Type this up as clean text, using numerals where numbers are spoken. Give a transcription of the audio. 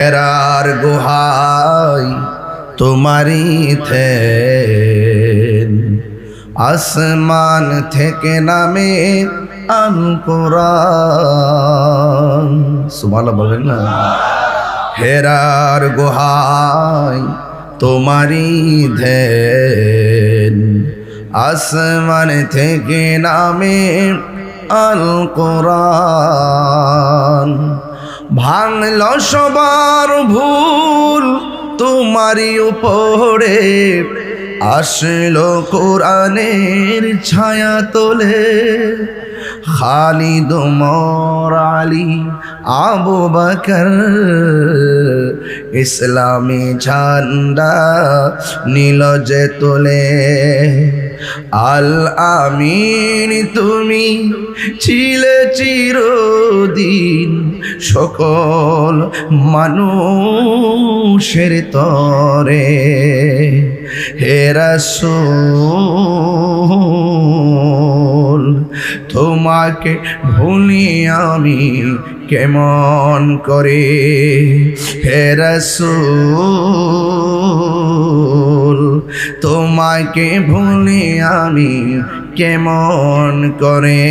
হেরার গুহায় তোমারি থেন, আসমান থেকে নামে আল কোরআন। সুবহানাল্লাহ বলেন না। হেরার গুহায় তোমারি ধ্যান, আসমান থেকে নামে আল কোরআন। ভাঙল সবার ভুল তোমারি উপরে, আসলো কোরআনের ছায়া তোলে। খালিদ, ওমর, আলী, আবু বকর ইসলামী ঝান্ডা নীল যে তোলে। আল আমিন তুমি ছিলে চিরদিন, সকল মানুষের তরে। হে রাসূল তোমাকে ভুলি আমি কেমন করে। হে রাসূল তোমাকে ভুলি আমি কেমন করে।